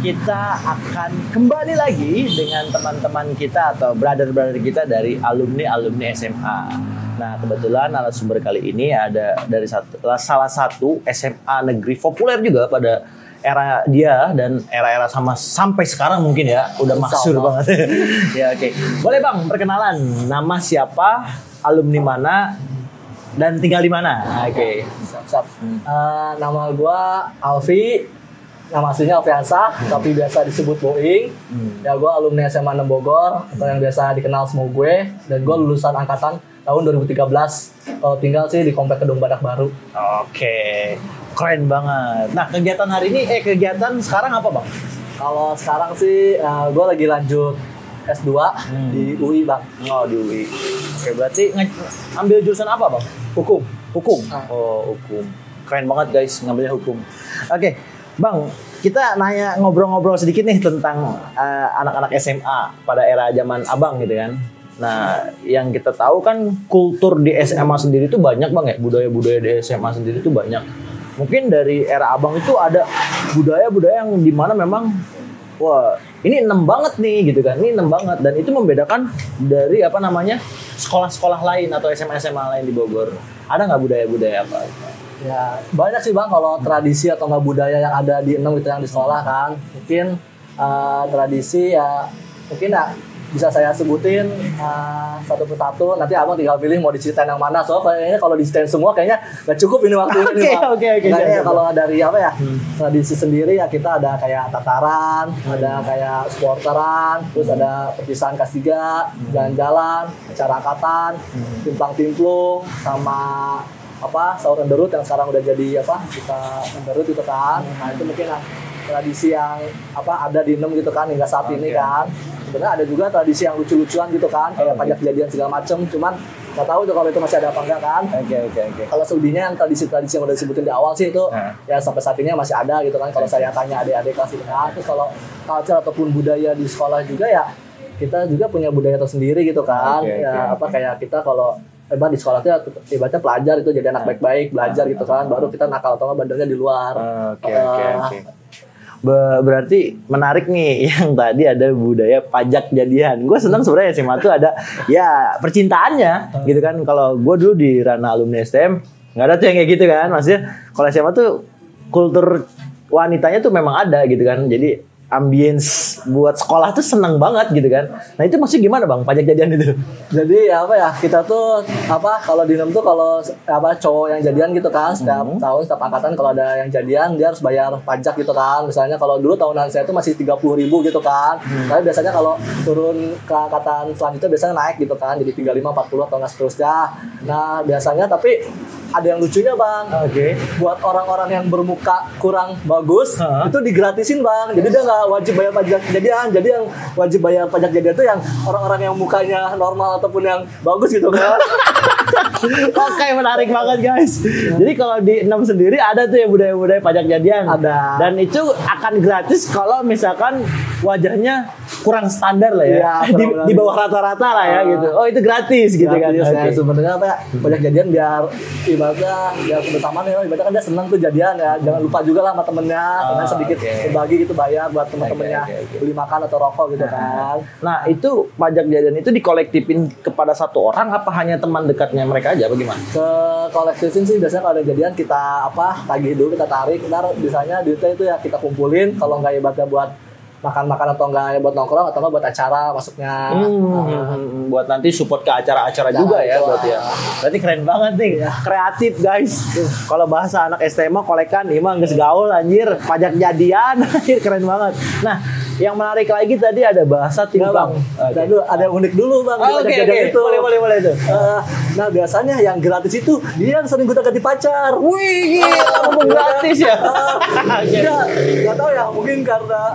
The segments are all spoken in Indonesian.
kita akan kembali lagi dengan teman-teman kita atau brother-brother kita dari alumni SMA. Nah, kebetulan narasumber kali ini ada dari salah satu SMA negeri populer juga pada era dia dan era-era sampai sekarang mungkin ya, udah masyhur banget. Ya, oke. Boleh Bang, perkenalan nama siapa, alumni mana, dan tinggal di mana? Oke. Siap. Nama gue Alfi, nama aslinya Alfiansa, tapi biasa disebut Boing. Ya, gue alumni SMA 6 Bogor atau yang biasa dikenal semua gue, dan gue lulusan angkatan tahun 2013. Kalau tinggal sih di Komplek Kedung Badak Baru. Oke, keren banget. Nah, kegiatan hari ini, kegiatan sekarang apa Bang? Kalau sekarang sih gue lagi lanjut S2 di UI Bang. Oh, di UI. Oke, berarti ambil jurusan apa Bang? Hukum. Oh, hukum. Keren banget guys, ngambilnya hukum. Oke, Bang, kita ngobrol-ngobrol sedikit nih tentang anak-anak SMA pada era zaman Abang gitu kan. Nah, yang kita tahu kan kultur di SMA sendiri itu banyak Bang ya, budaya-budaya di SMA sendiri itu banyak. Mungkin dari era Abang itu ada budaya-budaya yang dimana memang wah, ini enem banget nih gitu kan. Ini enem banget dan itu membedakan dari sekolah-sekolah lain atau SMA-SMA lain di Bogor. Ada nggak budaya-budaya apa? Ya, banyak sih Bang kalau tradisi atau nggak budaya yang ada di enam gitu yang di sekolah kan. Mungkin tradisi ya mungkin ya bisa saya sebutin satu persatu. Nanti Abang tinggal pilih mau diceritain yang mana. Soalnya kayaknya kalau diceritain semua kayaknya nggak cukup ini waktunya. Oke. Kayaknya kalau dari tradisi sendiri ya kita ada kayak tataran, ada kayak supporteran, terus ada perpisahan kelas 3, jalan-jalan, acara angkatan, timplang-timplung, sama sahur on the road yang sekarang udah jadi kita on the road gitu kan. Nah itu mungkin tradisi yang ada di 6 gitu kan hingga saat ini kan. Sebenarnya ada juga tradisi yang lucu-lucuan gitu kan, kayak pajak kejadian segala macem, cuman nggak tahu tuh kalau itu masih ada apa enggak kan. Oke. Kalau selebihnya yang tradisi-tradisi yang udah disebutin di awal sih itu ya sampai saat ini masih ada gitu kan. Kalau saya tanya adik-adik kelas itu kan. Terus kalau culture ataupun budaya di sekolah juga ya kita juga punya budaya tersendiri gitu kan. Kayak kita kalau di sekolah itu ibaratnya pelajar itu jadi anak baik-baik, belajar gitu kan, baru kita nakal atau bandelnya di luar. Oke. Berarti menarik nih yang tadi ada budaya pajak jadian. Gue senang sebenarnya SMA tuh ada ya percintaannya gitu kan. Kalau gue dulu di ranah alumni STM nggak ada tuh yang kayak gitu kan. Maksudnya kalau SMA tuh kultur wanitanya tuh memang ada gitu kan. Jadi ambience buat sekolah tuh seneng banget gitu kan. Nah itu maksudnya gimana Bang pajak jadian itu? Jadi kita tuh kalau di NEM tuh kalau cowok yang jadian gitu kan setiap tahun setiap angkatan kalau ada yang jadian dia harus bayar pajak gitu kan. Misalnya kalau dulu tahunan saya tuh masih 30.000 gitu kan. Tapi biasanya kalau turun ke angkatan selanjutnya biasanya naik gitu kan jadi 35, 40 atau nggak seterusnya. Nah biasanya tapi ada yang lucunya Bang. Buat orang-orang yang bermuka kurang bagus itu digratisin Bang. Jadi dia nggak wajib bayar pajak jadian. Jadi yang wajib bayar pajak jadian itu yang orang-orang yang mukanya normal ataupun yang bagus gitu kan. Oke, menarik banget guys. Jadi kalau di 6 sendiri ada tuh ya budaya-budaya pajak jadian. Ada. Dan itu akan gratis kalau misalkan wajahnya kurang standar lah ya. Di bawah rata-rata lah ya gitu. Oh itu gratis gitu kan. Sebenarnya pajak jadian biar ibaratnya biar kebersamaan ya. Ibaratnya kan dia senang tuh jadian ya. Jangan lupa juga lah sama temennya. Temen sedikit berbagi gitu bayar buat teman-temannya beli makan atau rokok gitu kan. Nah itu pajak jadian itu dikolektifin kepada satu orang apa hanya teman dekatnya mereka aja bagaimana? Ke kolektifin sih biasanya kalau ada jadian kita tagih dulu, kita tarik, ntar biasanya duitnya itu ya kita kumpulin, kalau nggak ibaratnya buat makan-makan atau enggak buat nongkrong atau enggak buat acara masuknya. Buat nanti support ke acara-acara juga ya berarti ya. Berarti keren banget nih, kreatif guys. Kalau bahasa anak SMA kolekan imang geus gaul anjir, pajak jadian anjir keren banget. Nah, yang menarik lagi tadi ada bahasa timplang. Ada yang unik dulu Bang. Itu. Boleh itu. Nah, biasanya yang gratis itu dia yang sering gonta-ganti pacar. Wih, gila, gratis ya. Enggak tahu ya, mungkin karena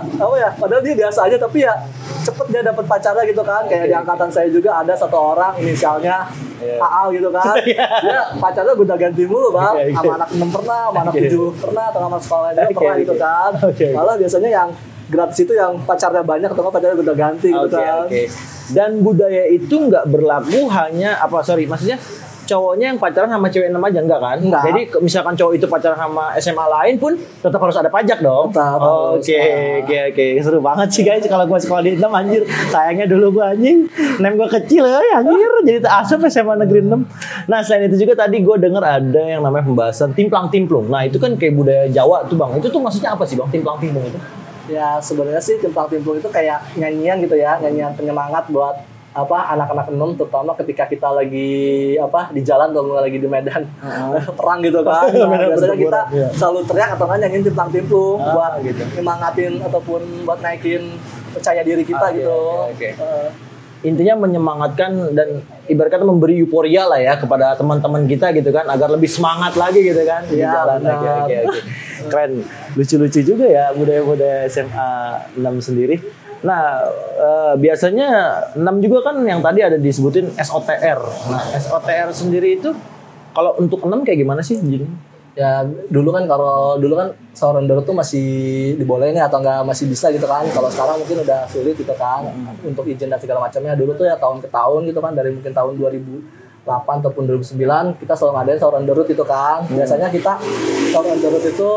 padahal dia biasa aja tapi ya cepet dia dapat pacarnya gitu kan. Kayak di angkatan saya juga ada satu orang inisialnya AA gitu kan. Dia pacarnya gonta-ganti mulu Bang. Sama anak 6 pernah, sama anak 7 pernah, atau sama sekolah juga pernah gitu kan. Malah biasanya yang gratis itu yang pacarnya banyak atau pacarnya udah ganti gitu kan. Dan budaya itu nggak berlaku hanya maksudnya cowoknya yang pacaran sama cewek 6 aja enggak kan? Enggak. Jadi misalkan cowok itu pacaran sama SMA lain pun tetap harus ada pajak dong. Tetap harus. Oke. Seru banget sih guys kalau gue sekolah di 6 anjir. Sayangnya dulu gue anjing, nem gue kecil ya anjir. Jadi asup SMA negeri 6. Nah, selain itu juga tadi gue denger ada yang namanya pembahasan timplang-timplung. Nah, itu kan kayak budaya Jawa tuh, Bang. Itu tuh maksudnya apa sih, Bang? Timplang-timplung itu? Ya sebenarnya sih timplang-timplung itu kayak nyanyian gitu ya, nyanyian penyemangat buat anak-anak enam, terutama ketika kita lagi di jalan atau lagi di medan perang gitu kan. Nah, biasanya kita selalu teriak atau nggak nyanyiin timplang-timplung buat gitu. nyemangatin ataupun buat naikin percaya diri kita gitu. Intinya menyemangatkan dan ibarat kata memberi euforia lah ya kepada teman-teman kita gitu kan, agar lebih semangat lagi gitu kan di jalan. Oke. Keren, lucu-lucu juga ya budaya-budaya SMA 6 sendiri. Nah, biasanya 6 juga kan yang tadi ada disebutin SOTR. Nah, SOTR sendiri itu kalau untuk 6 kayak gimana sih, Jin? Ya dulu kan surrender tuh masih dibolehin ya, atau nggak masih bisa gitu kan. Kalau sekarang mungkin udah sulit gitu kan untuk izin dan segala macamnya. Dulu tuh ya tahun ke tahun gitu kan, dari mungkin tahun 2008 ataupun 2009 kita selalu ngadain surrender gitu kan. Biasanya kita surrender itu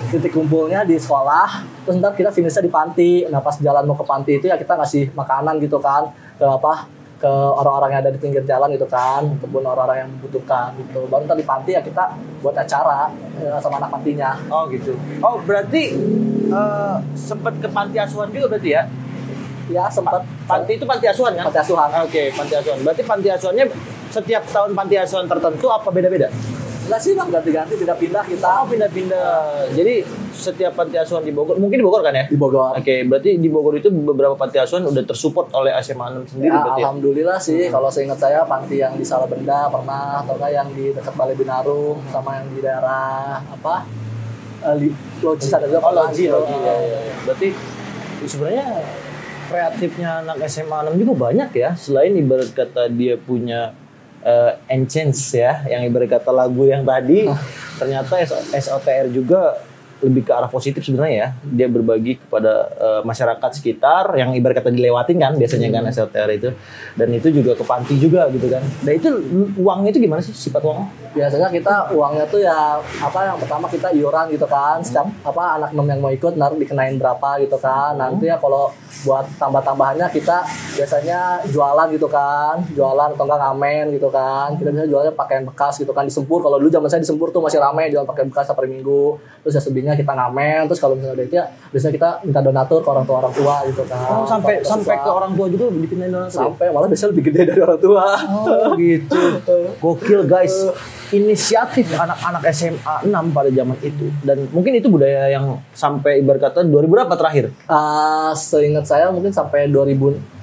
titik kumpulnya di sekolah, terus ntar kita finishnya di panti. Nah pas jalan mau ke panti itu ya kita ngasih makanan gitu kan ke orang-orang yang ada di pinggir jalan gitu kan, ataupun orang-orang yang membutuhkan gitu. Baru ntar di panti ya kita buat acara sama anak pantinya. Oh gitu. Oh berarti sempat ke panti asuhan juga berarti ya? Ya sempat. Panti itu panti asuhan kan? Panti asuhan. Oke, panti asuhan. Berarti panti asuhannya setiap tahun panti asuhan tertentu apa beda-beda? Enggak sih bang, ganti-ganti, pindah-pindah kita. Oh pindah-pindah. Jadi setiap panti asuhan di Bogor, mungkin di Bogor kan ya? Di Bogor. Oke, berarti di Bogor itu beberapa panti asuhan udah tersupport oleh SMA 6 sendiri Ya, berarti ya? alhamdulillah sih, kalau seingat saya panti yang di Salabenda pernah, atau yang di dekat Balai Binarung, sama yang di daerah Logis ada juga pernah. Logi. Ya. Berarti sebenarnya kreatifnya anak SMA 6 juga banyak ya. Selain ibarat kata dia punya Enchance ya, yang ibarat kata lagu yang tadi, ternyata SOTR juga lebih ke arah positif sebenarnya ya. Dia berbagi kepada masyarakat sekitar yang ibarat kata dilewatin kan biasanya kan SOTR itu. Dan itu juga ke panti juga gitu kan. Dan itu uangnya itu gimana sih sifat uangnya? Biasanya kita uangnya tuh ya yang pertama kita iuran gitu kan. Setiap anak 6 yang mau ikut dikenain berapa gitu kan. Nanti ya kalau buat tambah-tambahannya kita biasanya jualan gitu kan. Jualan atau enggak ngamen gitu kan. Kita bisa jualnya pakaian bekas gitu kan, disempur. Kalau dulu zaman saya disempur tuh masih ramai jual pakaian bekas per minggu. Terus ya selebihnya kita ngamen. Terus kalau misalnya ada itu ya biasanya kita minta donatur ke orang tua gitu kan. Oh, sampai ke orang tua juga dipindahin donatur. Sampai malah biasanya lebih gede dari orang tua. Oh gitu. Gokil guys. Inisiatif anak-anak SMA 6 pada zaman itu, dan mungkin itu budaya yang sampai ibarat kata 2000 berapa terakhir? Seingat saya mungkin sampai 2015-16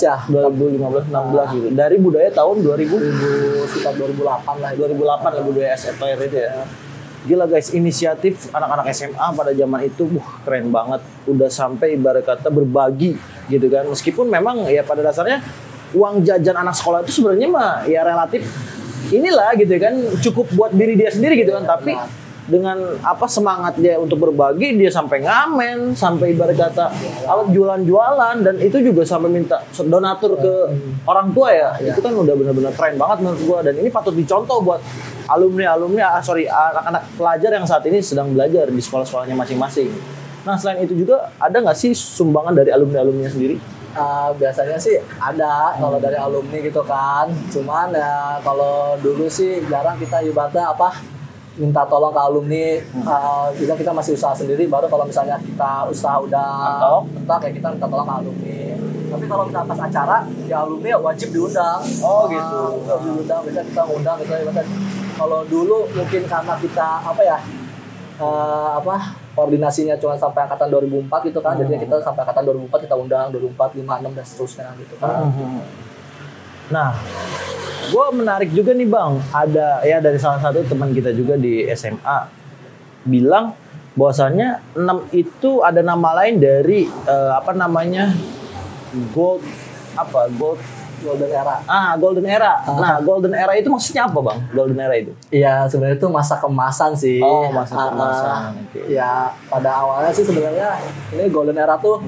ya. 2015-16 gitu. Dari budaya tahun 2000 sekitar 2008 lah. 2008 lah budaya SOTR itu ya. Gila guys, inisiatif anak-anak SMA pada zaman itu keren banget. Udah sampai ibarat kata berbagi gitu kan. Meskipun memang ya pada dasarnya uang jajan anak sekolah itu sebenarnya mah ya relatif inilah gitu kan, cukup buat diri dia sendiri gitu kan, tapi dengan semangat dia untuk berbagi, dia sampai ngamen, sampai ibarat kata jualan-jualan, dan itu juga sampai minta donatur ke orang tua ya. Itu kan udah benar-benar keren banget menurut gua, dan ini patut dicontoh buat anak-anak pelajar yang saat ini sedang belajar di sekolah-sekolahnya masing-masing. Nah selain itu juga ada nggak sih sumbangan dari alumni-alumninya sendiri? Biasanya sih ada kalau dari alumni gitu kan. Cuman ya kalau dulu sih jarang kita ibaratnya minta tolong ke alumni. Kita masih usaha sendiri, baru kalau misalnya kita usaha udah mentok ya kita minta tolong ke alumni. Tapi kalau misalnya pas acara ya alumni ya wajib diundang. Oh gitu. Diundang, biasanya kita undang gitu. Kalau dulu mungkin karena kita koordinasinya cuma sampai angkatan 2004 gitu kan. Jadi kita sampai angkatan 2004 kita undang 2004, 5, 6 dan seterusnya gitu kan. Nah, gue menarik juga nih Bang, ada ya dari salah satu teman kita juga di SMA bilang bahwasannya 6 itu ada nama lain dari Golden Era. Golden Era. Nah, Golden Era itu maksudnya apa Bang? Golden Era itu? Iya, sebenarnya itu masa kemasan sih. Oh, masa kemasan. Ya, pada awalnya sih sebenarnya ini Golden Era tuh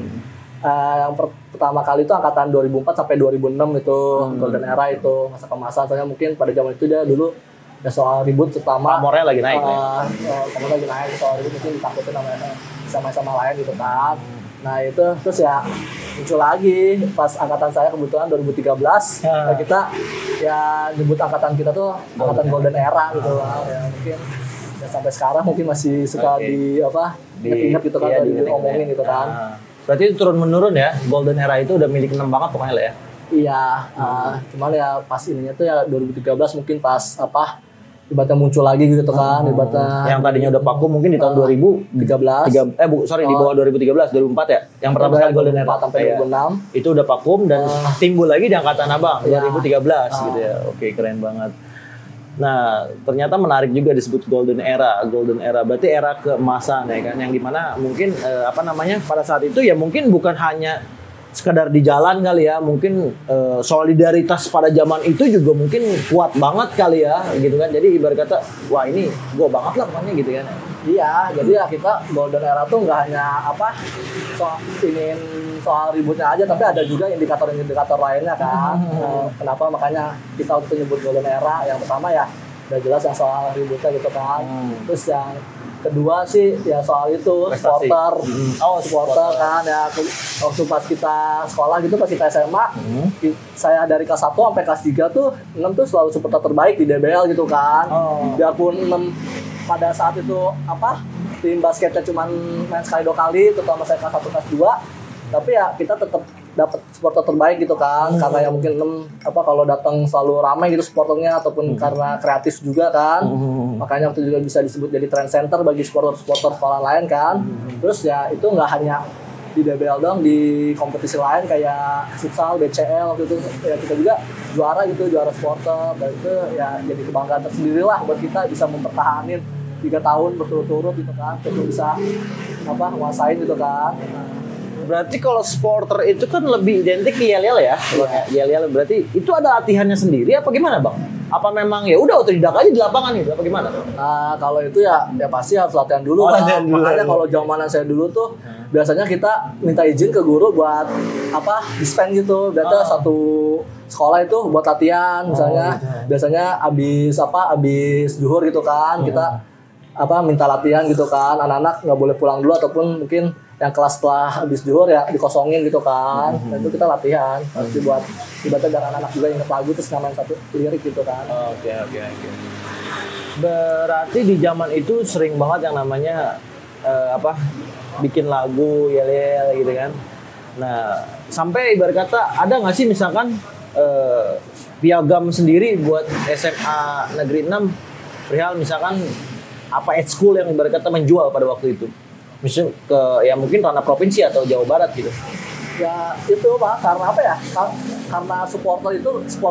yang pertama kali itu angkatan 2004 sampai 2006 itu golden era itu masa kemasan. Soalnya mungkin pada zaman itu dia dulu ya soal ribut terutama pamornya lagi naik pamornya lagi naik, soal ribut mungkin ditakutin sama lain gitu kan. Nah itu terus ya muncul lagi pas angkatan saya kebetulan 2013 kita ya nyebut angkatan kita tuh angkatan golden era gitu lah ya, mungkin ya sampai sekarang mungkin masih suka diingat gitu kan, diomongin gitu kan. Berarti itu turun menurun ya, golden era itu udah milik 6 banget pokoknya lah ya. Iya, cuman ya pas ininya tuh ya 2013 mungkin pas ibaratnya muncul lagi gitu kan, ibaratnya yang tadinya udah vakum mungkin di tahun 2013 di bawah 2013 2004 ya, yang pertama kali golden era sampai 2006 itu udah vakum dan timbul lagi di angkatan abang 2013 gitu ya. Oke, keren banget. Nah, ternyata menarik juga disebut golden era. Golden era berarti era keemasan ya kan, yang dimana mungkin pada saat itu ya mungkin bukan hanya sekedar di jalan kali ya, mungkin solidaritas pada zaman itu juga mungkin kuat banget kali ya gitu kan. Jadi ibarat kata wah ini gue banget lah pokoknya gitu kan. Iya, jadi ya kita golden era tuh nggak hanya soal ributnya aja, tapi ada juga indikator-indikator lainnya kan. Kenapa makanya kita waktu nyebut golden era, yang pertama ya udah jelas yang soal ributnya gitu kan. Terus yang kedua sih ya soal itu supporter. Supporter kan ya, waktu pas kita sekolah gitu, pas kita SMA, saya dari kelas 1 sampai kelas 3 tuh 6 tuh selalu supporter terbaik di DBL gitu kan. Biarpun 6 pada saat itu tim basketnya cuma main sekali 2 kali, terutama saya kelas 1 kelas 2, tapi ya kita tetap dapat supporter terbaik gitu kan. Karena ya mungkin kalau datang selalu ramai gitu supporternya, ataupun karena kreatif juga kan. Makanya waktu juga bisa disebut jadi trend center bagi supporter sekolah lain kan. Terus ya itu nggak hanya di DBL dong, di kompetisi lain kayak futsal, BCL waktu itu ya kita juga juara supporter, dan itu ya jadi kebanggaan tersendiri lah buat kita bisa mempertahankan 3 tahun berturut-turut gitu kan, untuk bisa nguasain gitu kan. Berarti kalau supporter itu kan lebih identik ke yel-yel ya. Yel-yel berarti itu ada latihannya sendiri apa gimana, Bang? Apa memang ya udah otodidak aja di lapangan gitu apa gimana? Nah, kalau itu ya pasti harus latihan dulu kan. Makanya kalau zamanan saya dulu tuh biasanya kita minta izin ke guru buat dispen gitu. Berarti satu sekolah itu buat latihan misalnya. Biasanya abis zuhur gitu kan, kita minta latihan gitu kan. Anak-anak nggak boleh pulang dulu, ataupun mungkin yang kelas setelah habis zuhur ya dikosongin gitu kan. Dan itu kita latihan pasti buat ibaratnya biar anak-anak juga inget lagu terus namain satu lirik gitu kan. Oke. Berarti di zaman itu sering banget yang namanya bikin lagu yel-yel gitu kan. Nah, sampai ibarat kata ada nggak sih misalkan piagam sendiri buat SMA Negeri 6 perihal misalkan at school yang ibarat kata menjual pada waktu itu? Misalnya ke ya mungkin ranah provinsi atau Jawa Barat gitu. Ya itu Pak, karena karena supporter itu 6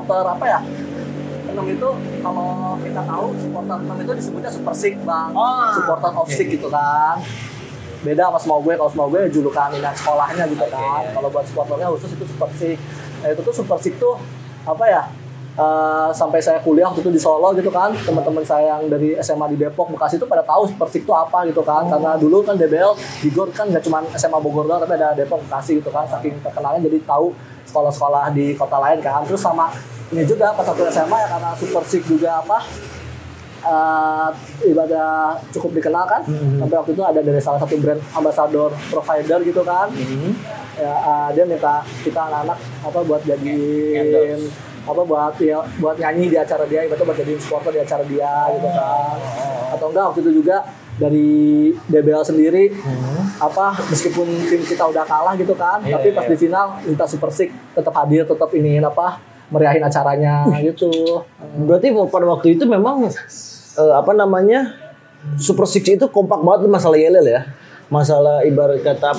itu kalau kita tahu supporter 6 itu disebutnya super sick Bang. Supporter of sick gitu kan. Beda sama Semau gue, kalau Semau gue julukan sekolahnya gitu kan. Kalau buat supporternya khusus itu super sick. Nah itu tuh super sick tuh sampai saya kuliah waktu itu di Solo gitu kan, teman-teman saya yang dari SMA di Depok, Bekasi itu pada tahu Persik itu apa gitu kan. Karena dulu kan DBL di GOR kan nggak cuma SMA Bogor doang, tapi ada Depok, Bekasi gitu kan, saking terkenalnya jadi tahu sekolah-sekolah di kota lain kan. Terus sama ini juga pas satu SMA ya, karena Super Sik juga ibadah cukup dikenal kan. Sampai waktu itu ada dari salah satu brand ambassador provider gitu kan. Dia minta kita anak-anak buat jadiin buat nyanyi di acara dia, ibaratnya buat jadiin supporter di acara dia gitu kan. Atau enggak waktu itu juga dari DBL sendiri meskipun tim kita udah kalah gitu kan, tapi pas di final minta Super Sik tetap hadir, tetap meriahin acaranya gitu. Berarti pada waktu itu memang Super Sik itu kompak banget masalah yel-yel ya. Masalah ibarat kata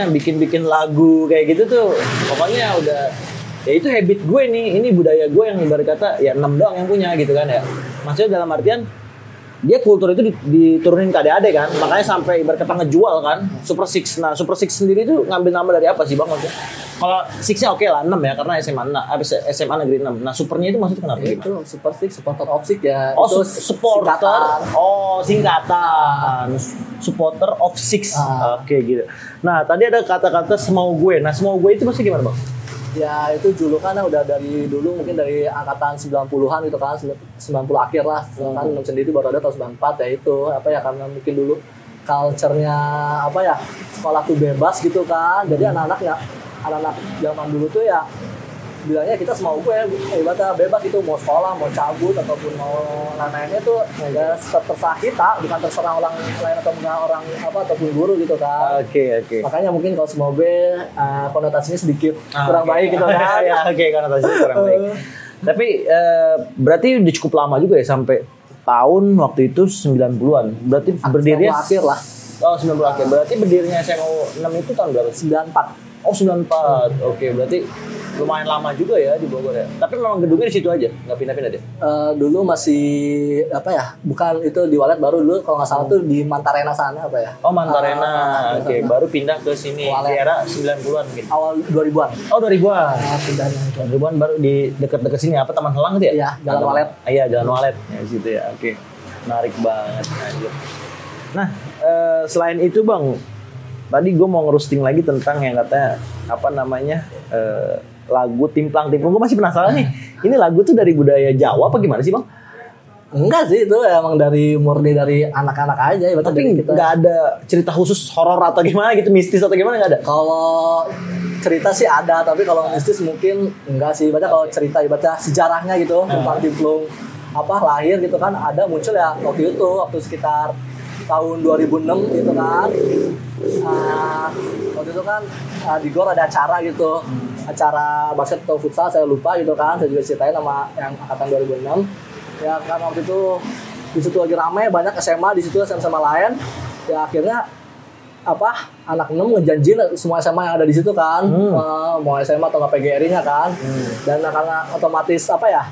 bikin lagu kayak gitu tuh pokoknya udah ya itu habit gue nih, ini budaya gue yang ibarat kata ya 6 doang yang punya gitu kan ya. Maksudnya dalam artian dia kultur itu diturunin ke adik-adik kan, makanya sampai ibarat kata ngejual kan Super Six. Nah Super Six sendiri itu ngambil nama dari apa sih bang maksudnya? Kalau Six-nya oke lah 6 ya karena SMA negeri 6. Nah supernya itu maksudnya kenapa? Itu Super Six, supporter of Six ya. Oh itu supporter, singkatan. oh singkatan, supporter of Six. Oke gitu. Nah tadi ada kata-kata semau gue. Nah semau gue itu maksudnya gimana bang? Ya itu julukannya udah dari dulu mungkin dari angkatan 90-an gitu kan, 90 akhir lah. Kan sendiri baru ada tahun 94 ya itu apa ya, karena mungkin dulu culture-nya apa ya, sekolah tuh bebas gitu kan. Jadi anak-anak zaman dulu tuh ya bilangnya kita semau gue, ibaratnya bebas itu, mau sekolah, mau cabut ataupun mau lain-lainnya tuh ya terserah kita, bukan terserah orang lain atau enggak orang apa ataupun guru gitu kan. Oke. Makanya mungkin kalau semau gue konotasinya sedikit kurang baik gitu kan. Ya oke konotasinya kurang baik. Tapi berarti udah cukup lama juga ya sampai tahun waktu itu 90-an. Berarti berdirinya akhir lah. Oh 90 akhir. Berarti berdirinya SMA 6 itu tahun berapa? 94. Oh 94. Oke, berarti lumayan lama juga ya di Bogor ya. Tapi memang gedungnya di situ aja, nggak pindah-pindah deh. Dulu masih apa ya? Bukan itu di Walet, baru dulu kalau nggak salah tuh di Mantarena sana apa ya? Oh Mantarena. Oke, baru pindah ke sini Walet. di era 90-an mungkin. Awal 2000-an. Oh 2000-an. Pindahnya. 2000-an baru di dekat-dekat sini apa Taman Helang gitu ya? Iya, Jalan Walet. Iya, Jalan Walet. Ya situ ya. Oke. Menarik banget anjir. Nah, selain itu Bang, tadi gue mau ngerusting lagi tentang yang katanya apa namanya lagu Timplang Timplung. Gue masih penasaran nih. Ini lagu tuh dari budaya Jawa apa gimana sih bang? Enggak sih, itu emang murni dari anak-anak aja. Tapi nggak ada cerita khusus horor atau gimana gitu, mistis atau gimana nggak ada? Kalau cerita sih ada, tapi kalau mistis mungkin enggak sih. Ibaratnya kalau cerita ibaratnya sejarahnya gitu, Timplang Timplung apa lahir gitu kan, ada muncul ya waktu sekitar tahun 2006 gitu kan. Waktu itu kan di GOR ada acara gitu, acara basket atau futsal saya lupa gitu kan. Saya juga ceritain sama yang angkatan 2006 ya kan. Waktu itu di situ lagi ramai, banyak SMA di situ, SMA lain ya. Akhirnya apa, anak 6 ngejanjiin semua SMA yang ada di situ kan, mau SMA atau nggak PGRI-nya kan. Dan karena otomatis apa ya,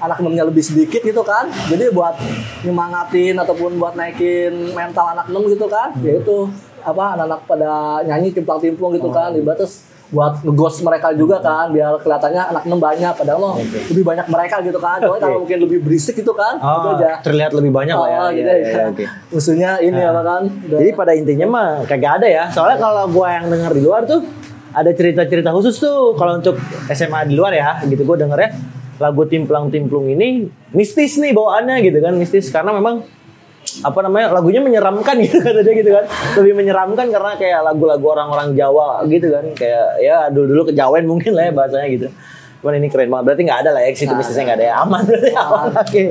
anak 6-nya lebih sedikit gitu kan, jadi buat nyemangatin ataupun buat naikin mental anak 6 gitu kan, yaitu apa, anak-anak pada nyanyi Timplang Timplung gitu kan, ibaratnya buat ngegos mereka juga kan, biar kelihatannya anak 6 banyak, padahal lebih banyak mereka gitu kan. Cuma kalau mungkin lebih berisik gitu kan, gitu aja. Terlihat lebih banyak lah ya. Gitu ya. Musuhnya ini apa kan. Jadi pada intinya mah kagak ada ya. Soalnya kalau gua yang denger di luar tuh ada cerita-cerita khusus tuh kalau untuk SMA di luar ya, gitu gua denger ya. Lagu Timplang Timplung ini mistis nih bawaannya gitu kan, mistis karena memang apa namanya, lagunya menyeramkan gitu kata dia gitu kan, lebih menyeramkan karena kayak lagu-lagu orang-orang Jawa gitu kan, kayak ya dulu kejawen mungkin lah ya bahasanya gitu. Cuman ini keren banget, berarti nggak ada lah ya situ mistisnya, nggak ada ya, aman berarti aman. Oke.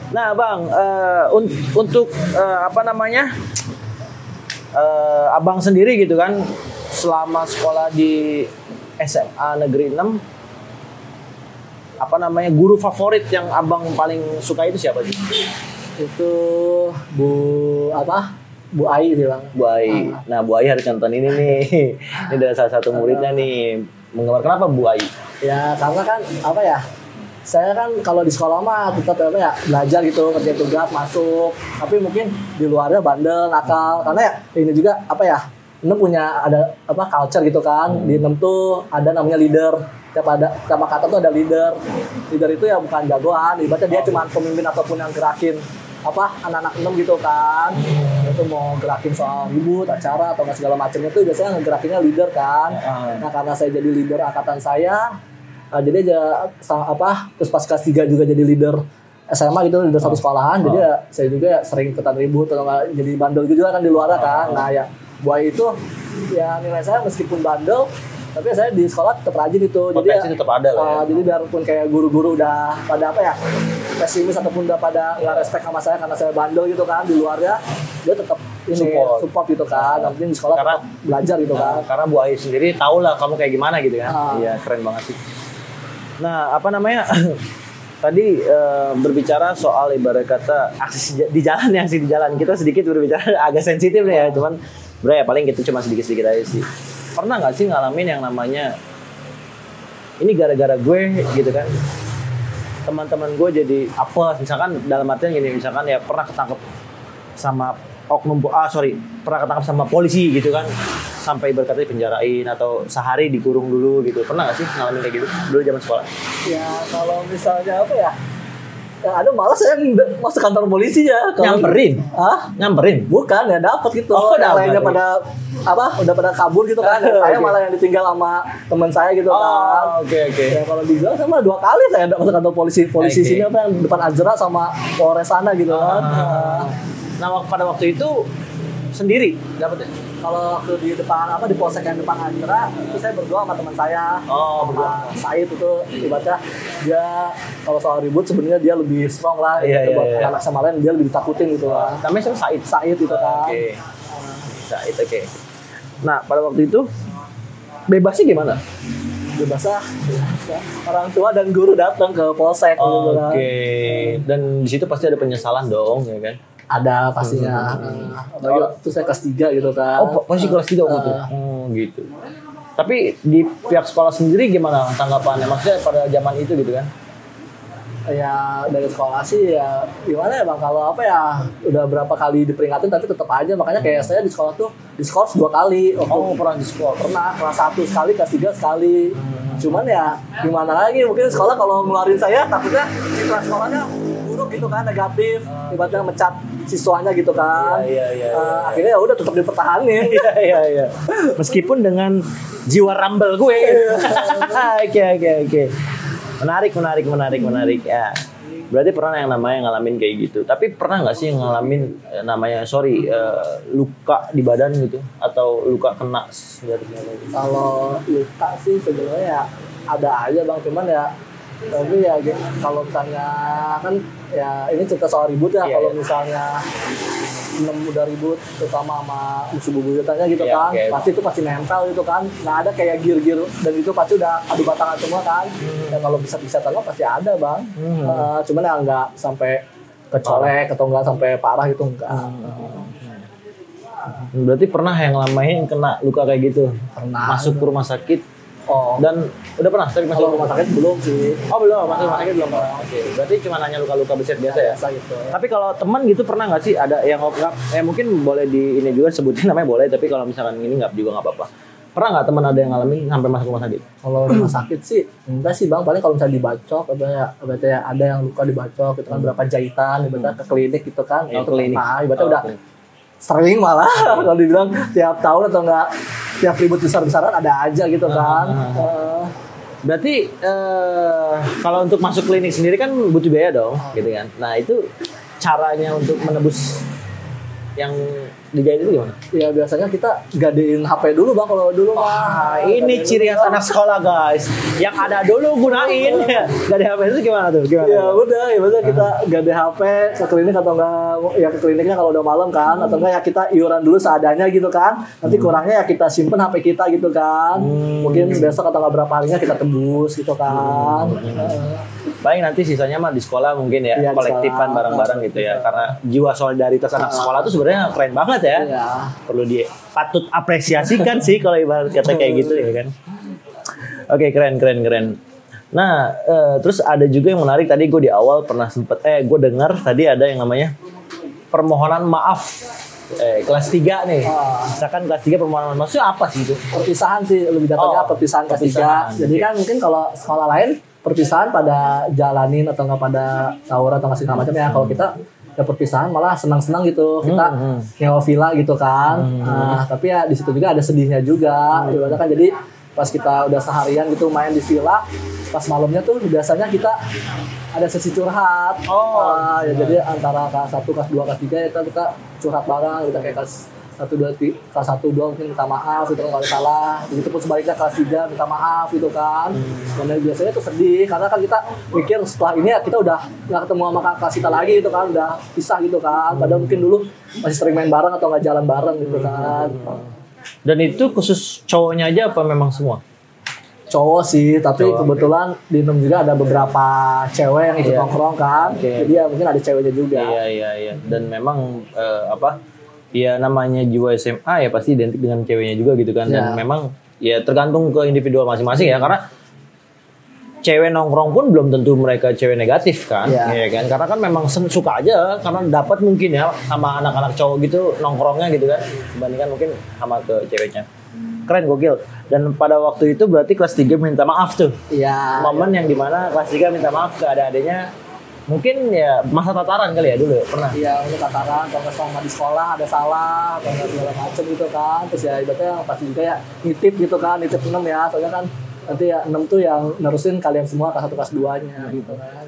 Nah bang, untuk apa namanya, abang sendiri gitu kan selama sekolah di SMA Negeri 6, apa namanya, guru favorit yang abang paling suka itu siapa sih? Itu Bu Ai bilang. Bu Ai. Nah Bu Ai harus nonton ini nih. Ini adalah salah satu muridnya nih. Menggambar kenapa Bu Ai? Ya karena kan apa ya, saya kan kalau di sekolah mah tetap apa ya, belajar gitu, kerja tugas, masuk. Tapi mungkin di luarnya bandel, nakal. Karena ya ini juga apa ya, Enam punya ada apa, culture gitu kan. Di Enam tuh ada namanya leader. Tiap kata tuh ada leader. Leader itu ya bukan jagoan, ibaratnya dia cuma pemimpin ataupun yang gerakin apa, anak-anak 6 gitu kan. Itu mau gerakin soal ribut, acara atau segala macamnya tuh biasanya ngegerakinnya leader kan. Nah karena saya jadi leader angkatan saya, jadi aja apa, terus pas kelas 3 juga jadi leader SMA gitu, leader satu sekolahan. Jadi ya saya juga sering ikutan ribut atau nggak, jadi bandel gitu juga kan di luar kan. Nah ya buat itu ya, nilai saya meskipun bandel tapi saya di sekolah tetap rajin gitu. Jadi ya, tetap ada lah ya. Jadi biarpun kayak guru-guru udah pada apa ya, pesimis ataupun udah pada nggak respect sama saya karena saya bandel gitu kan, di luarnya dia tetap ini support gitu kan. Yang penting di sekolah karena, tetap belajar gitu kan. Karena Bu Ai sendiri tahu lah kamu kayak gimana gitu kan. Iya keren banget sih. Nah apa namanya, tadi berbicara soal ibarat kata aksi di jalan ya, aksi di jalan, kita sedikit berbicara agak sensitif nih ya, cuman bro ya paling gitu cuma sedikit aja sih. Pernah nggak sih ngalamin yang namanya ini gara-gara gue gitu kan, teman-teman gue jadi apes, misalkan dalam artian gini, misalkan ya pernah ketangkep sama pernah ketangkep sama polisi gitu kan, sampai berkata penjarain atau sehari dikurung dulu gitu, pernah nggak sih ngalamin kayak gitu dulu zaman sekolah? Ya kalau misalnya apa ya, yang ada malah saya masuk kantor polisi ya. Nyamperin? Nyamperin? Bukan, ya dapat gitu. Yang lainnya pada udah pada kabur gitu kan. Saya malah yang ditinggal sama teman saya gitu kan. Oke. Ya kalau dibilang sama 2 kali saya masuk kantor polisi sini apa yang depan Azra sama Polres sana gitu kan. Nah, pada waktu itu sendiri dapat ya? Kalau waktu di depan di polsek yang depan Andra itu saya berdua sama teman saya. Berdua. Said itu ibaratnya dia kalau soal ribut sebenarnya dia lebih strong lah. Buat anak sama lain dia lebih ditakutin gitu lah. Namanya siapa? Said itu kan. Oke. Said, oke. Nah, pada waktu itu bebasnya gimana? Bebasnya orang tua dan guru datang ke polsek gitu kan. Oke. Dan di situ pasti ada penyesalan dong, ya kan? Ada pastinya. Itu saya kelas 3 gitu kan. Pasti kelas 3 gitu. Gitu. Tapi di pihak sekolah sendiri gimana tanggapannya? Maksudnya pada zaman itu gitu kan? Ya dari sekolah sih ya gimana ya Bang, kalau udah berapa kali diperingatin tapi tetap aja, makanya kayak saya di sekolah tuh diskors 2 kali. Pernah diskors? Pernah, kelas 1 sekali, kelas 3 sekali. Cuman ya gimana lagi, mungkin sekolah kalau ngeluarin saya takutnya kelas sekolahnya buruk gitu kan, negatif, ibaratnya mecat siswanya gitu kan. Akhirnya ya udah tetap dipertahanin. Iya. Meskipun dengan jiwa rumble gue. Oke. Menarik ya. Berarti pernah yang namanya ngalamin kayak gitu. Tapi pernah nggak sih ngalamin luka di badan gitu atau luka kena dari Kalau luka sih sebenarnya ya ada aja Bang, cuman ya tapi ya kalau misalnya kan ya ini cerita soal ribut ya. Kalau misalnya udah ribut terutama sama musuh bubuyutannya gitu kan, pasti itu pasti nempel gitu kan. Nah ada kayak gear dan itu pasti udah adu batangan semua kan. Ya kalau bisa tengok pasti ada Bang. Cuman ya nggak sampai kecolek atau nggak sampai parah gitu, enggak. Berarti pernah yang lamain kena luka kayak gitu? Pernah. Masuk ke rumah sakit? Dan udah pernah tapi masuk rumah sakit belum sih. Belum, masuk rumah sakit belum. Oke. Berarti cuma hanya luka-luka beset biasa ya? Biasa gitu. Tapi kalau teman gitu pernah nggak sih ada yang mungkin boleh di ini juga sebutin namanya boleh, tapi kalau misalkan ini nggak apa-apa. Pernah nggak teman ada yang ngalamin sampai masuk rumah sakit? Kalau rumah sakit sih enggak sih Bang, paling kalau misalnya dibacok ada yang luka dibacok itu kan berapa jahitan, ibaratnya ke klinik gitu kan. Klinik. Nah, ibaratnya udah sering malah kalau dibilang tiap tahun atau enggak tiap ribut besar-besaran ada aja gitu kan. Berarti kalau untuk masuk klinik sendiri kan butuh biaya dong, gitu kan. Nah itu caranya untuk menebus yang dijahit itu gimana? Ya biasanya kita gadein HP dulu Bang, kalau dulu mah. Ini ciri khas anak sekolah guys. Yang ada dulu gunain. Gade HP itu gimana tuh? Ya udah, ya udah kita gade HP ke klinik atau enggak ya ke kliniknya kalau udah malam kan, atau enggak ya kita iuran dulu seadanya gitu kan. Nanti kurangnya ya kita simpen HP kita gitu kan. Mungkin besok atau enggak berapa harinya kita tebus gitu kan. Paling nanti sisanya mah di sekolah mungkin ya, kolektifan bareng-bareng gitu ya. Karena jiwa solidaritas anak sekolah itu sebenarnya keren banget ya. Perlu patut apresiasikan sih kalau ibarat kata kayak gitu ya kan. Oke, keren. Nah, terus ada juga yang menarik tadi gue di awal pernah gue dengar tadi ada yang namanya permohonan maaf. Kelas 3 nih. Misalkan kelas 3 permohonan maaf itu apa sih itu? Perpisahan sih, lebih datangnya perpisahan kelas 3. Jadi kan mungkin kalau sekolah lain perpisahan pada jalanin atau enggak pada tawuran atau segala macam ya. Kalau kita ya perpisahan malah senang-senang gitu, kita nyewa villa gitu kan. Tapi ya di situ juga ada sedihnya juga. Ibaratnya kan jadi pas kita udah seharian gitu main di villa, pas malamnya tuh biasanya kita ada sesi curhat. Jadi antara kelas 1, kelas 2, kelas 3 kita curhat bareng, kita kayak kelas 1, 2 mungkin minta maaf itu kalau salah. Begitu pun sebaliknya kelas 3 minta maaf gitu kan. Dan biasanya tuh sedih karena kan kita mikir setelah ini ya kita udah nggak ketemu sama kelas kita lagi gitu kan, udah pisah gitu kan. Padahal mungkin dulu masih sering main bareng atau nggak jalan bareng gitu kan. Dan itu khusus cowoknya aja apa memang semua? Cowok sih, tapi kebetulan di Inem juga ada beberapa cewek yang ikut nongkrong kan. Jadi ya mungkin ada ceweknya juga. Iya. Dan memang ya namanya jiwa SMA ya pasti identik dengan ceweknya juga gitu kan. Dan memang ya tergantung ke individual masing-masing ya, karena cewek nongkrong pun belum tentu mereka cewek negatif kan, Iya. ya kan? Karena kan memang suka aja, karena dapat mungkin ya sama anak-anak cowok gitu nongkrongnya gitu kan, dibandingkan mungkin sama ke ceweknya. Keren, gokil. Dan pada waktu itu berarti kelas 3 minta maaf tuh. Iya. Momen yang dimana kelas 3 minta maaf ke adik-adiknya. Mungkin ya masa tataran kali ya dulu ya, pernah. Iya, untuk tataran, kalau selama di sekolah ada salah, atau nggak segala macem gitu kan. Terus ya ibaratnya pasti juga ya nitip gitu kan, nitip 6 ya. Soalnya kan nanti ya 6 tuh yang nerusin kalian semua kelas 1 kelas 2-nya gitu kan.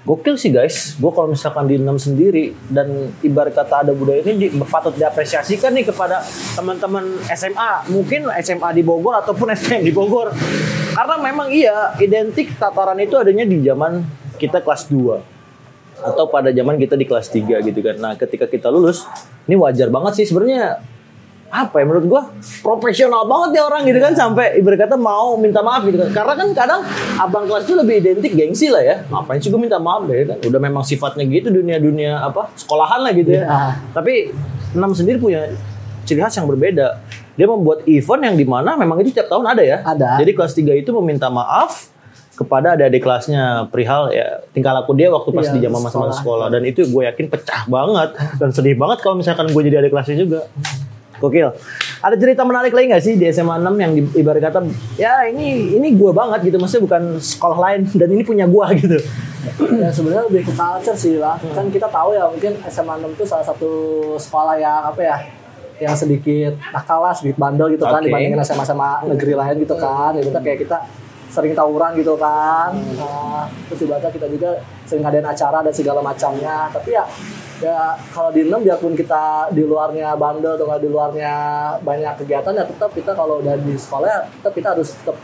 Gokil sih guys, gue kalau misalkan di 6 sendiri dan ibarat kata ada budaya ini patut diapresiasikan nih kepada teman-teman SMA, mungkin SMA di Bogor ataupun STM di Bogor, karena memang iya identik tataran itu adanya di zaman kita kelas 2 atau pada zaman kita di kelas 3 gitu kan. Nah ketika kita lulus, ini wajar banget sih sebenarnya. Apa ya menurut gua profesional banget ya orang gitu kan, sampai ibarat kata mau minta maaf gitu kan, karena kan kadang abang kelas itu lebih identik gengsi lah ya, ngapain sih gua minta maaf deh kan, udah memang sifatnya gitu dunia apa sekolahan lah gitu ya. Tapi 6 sendiri punya ciri khas yang berbeda, dia membuat event yang dimana memang itu tiap tahun ada ya. Ada. Jadi kelas 3 itu meminta maaf kepada adik-adik kelasnya perihal ya tingkah laku dia waktu pas Iya, di zaman masa-masa sekolah, dan itu gue yakin pecah banget dan sedih banget kalau misalkan gue jadi adik kelasnya juga. Gokil. Ada cerita menarik lagi nggak sih di SMA 6 yang ibarat kata ya ini gue banget gitu, maksudnya bukan sekolah lain dan ini punya gue gitu. Ya sebenarnya lebih ke culture sih lah. Kan kita tahu ya mungkin SMA 6 itu salah satu sekolah yang apa ya, yang sedikit nakal lah, sedikit bandel gitu kan, dibandingin SMA-SMA negeri lain gitu kan. Ya kayak kita sering tawuran gitu kan. Nah, terus ibaratnya kita juga sering ngadain acara dan segala macamnya. Tapi ya kalau di 6 biarpun kita di luarnya bandel atau di luarnya banyak kegiatan, ya tetap kita kalau udah di sekolah ya tetap kita harus tetap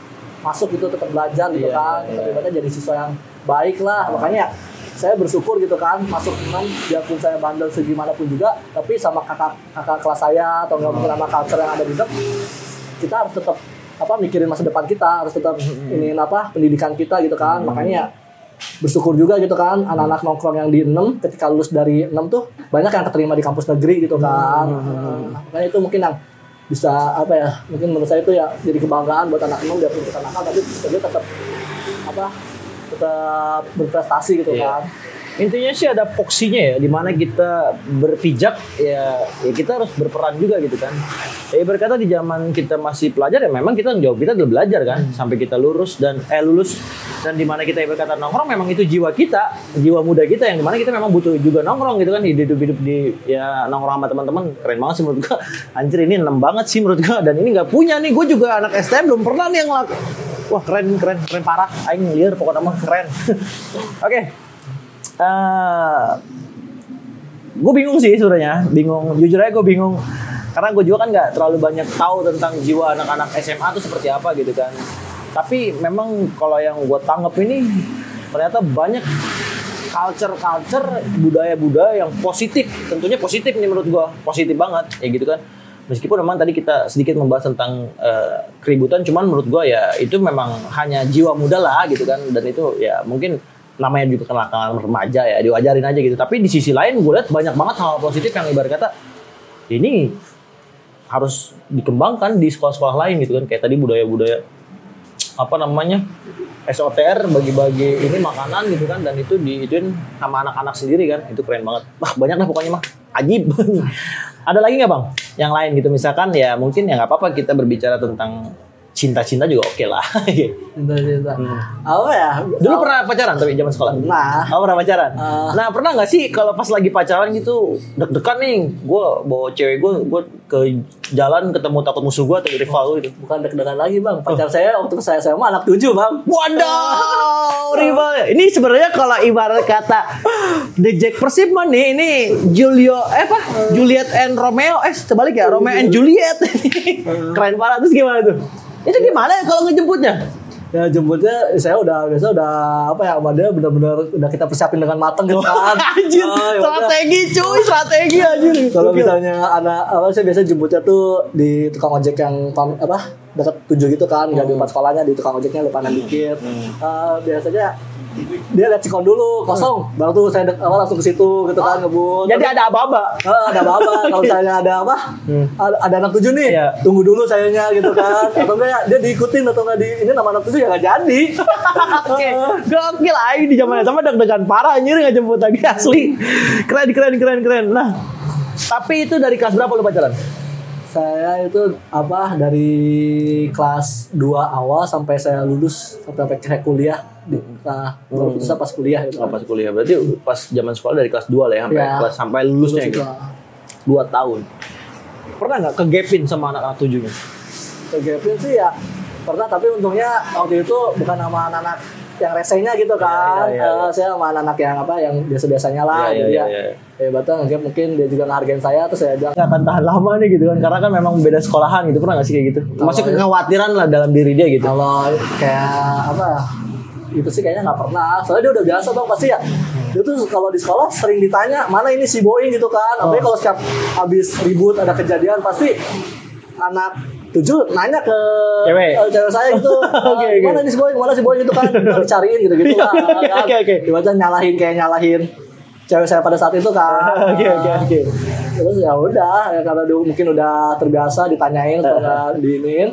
masuk gitu, tetap belajar gitu kan. Ibaratnya jadi siswa yang baik lah. Makanya saya bersyukur gitu kan masuk 6, biarpun saya bandel segimanapun juga, tapi sama kakak kelas saya atau nggak mungkin sama culture yang ada di 6, kita harus tetap mikirin masa depan kita, harus tetap ini pendidikan kita gitu kan. Makanya bersyukur juga gitu kan, anak-anak nongkrong yang di 6 ketika lulus dari 6 tuh banyak yang keterima di kampus negeri gitu kan. Makanya itu mungkin yang bisa mungkin menurut saya itu ya jadi kebanggaan buat anak 6, biarpun kita nakal tapi dia tetap tetap berprestasi gitu kan. Intinya sih ada poksinya ya, dimana kita berpijak ya kita harus berperan juga gitu kan. Ya berkata di zaman kita masih pelajar ya memang kita jawab kita adalah belajar kan sampai kita lulus dan dimana kita berkata nongkrong, memang itu jiwa kita, jiwa muda kita yang dimana kita memang butuh juga nongkrong gitu kan, hidup di ya nongkrong sama teman-teman. Keren banget sih menurut gua. Anjir ini 6 banget sih menurut gua, dan ini nggak punya nih, gua juga anak STM belum pernah nih yang wah keren parah, aing liar pokoknya mah keren. Oke. Gue bingung sih sebenarnya, jujur aja gue bingung karena gue juga kan nggak terlalu banyak tahu tentang jiwa anak-anak SMA itu seperti apa gitu kan. Tapi memang kalau yang gue tanggap ini ternyata banyak culture budaya yang positif, tentunya positif nih menurut gue, positif banget ya gitu kan. Meskipun memang tadi kita sedikit membahas tentang keributan, cuman menurut gue ya itu memang hanya jiwa muda lah gitu kan, dan itu ya mungkin namanya juga kenakalan remaja ya, diwajarin aja gitu. Tapi di sisi lain gue lihat banyak banget hal positif yang ibarat kata ini harus dikembangkan di sekolah-sekolah lain gitu kan. Kayak tadi budaya-budaya SOTR, bagi-bagi ini makanan gitu kan, dan itu diituin sama anak-anak sendiri kan. Itu keren banget. Wah banyak lah pokoknya mah, ajib. Ada lagi nggak bang yang lain gitu, misalkan ya mungkin ya nggak apa-apa kita berbicara tentang cinta-cinta juga oke lah. Cinta-cinta. Apa ya? Dulu pernah pacaran tapi zaman sekolah? Nah. Pernah pacaran? Nah pernah gak sih kalau pas lagi pacaran gitu deg-degan nih, gue bawa cewek gue ke jalan ketemu takut musuh gue atau rival gue gitu? Bukan deg-degan lagi bang, pacar saya waktu saya SMA anak 7 bang. Wadaw, rival. Ini sebenarnya kalau ibarat kata The Jack Persib mah nih, ini Juliet and Romeo, sebalik ya, Romeo and Juliet. Keren banget. Terus gimana tuh? Itu gimana ya kalau ngejemputnya? Ya jemputnya saya udah sama dia benar-benar udah kita persiapin dengan matang gitu kan. Anjir, strategi anjir. Kalau misalnya saya biasa jemputnya tuh di tukang ojek yang dekat 7 gitu kan, nggak di tempat sekolahnya, di tukang ojeknya depanan dikit. Biasanya dia lihat sikon dulu kosong, baru tuh saya langsung ke situ gitu kan ngebut. Jadi ada aba-aba. Ada apa? Kalau misalnya ada apa? Ada anak 7 nih, Iya. tunggu dulu sayanya gitu kan. Atau enggak dia diikutin atau enggak ini nama anak 7 ya nggak jadi. Oke, gokil aing di zamannya sama deg-degan parah anjir nggak jemput lagi asli. Keren. Nah, tapi itu dari kelas berapa lu pacaran? Saya itu apa dari kelas 2 awal sampai saya lulus sampai saya kuliah baru putusnya pas kuliah itu. Pas kuliah berarti pas zaman sekolah dari kelas 2 lah ya sampai lulusnya gitu. 2 tahun. Pernah nggak kegapin sama anak-anak 7-nya? Kegapin sih ya pernah, tapi untungnya waktu itu bukan sama anak-anak yang resenya gitu kan. Saya sama anak-anak yang apa yang biasa-biasanya lah gitu ya. Batang mungkin dia juga ngehargain saya, terus saya bilang nggak akan tahan lama nih gitu kan, karena kan memang beda sekolahan gitu. Pernah nggak sih kayak gitu? Masih kekhawatiran lah dalam diri dia gitu. kalau kayak apa itu sih kayaknya nggak pernah, soalnya dia udah biasa bang pasti ya. Dia tuh kalau di sekolah sering ditanya mana ini si Boeing gitu kan. Apalagi kalau setiap habis ribut ada kejadian pasti anak 7 nanya ke cewek saya gitu. Mana ini si Boeing gitu kan. Kita dicariin gitu-gitu lah. Oke. Dibaca nyalahin cewek saya pada saat itu kan. Oke. Terus ya udah ya, karena dia mungkin udah terbiasa ditanyain atau nggak diinin,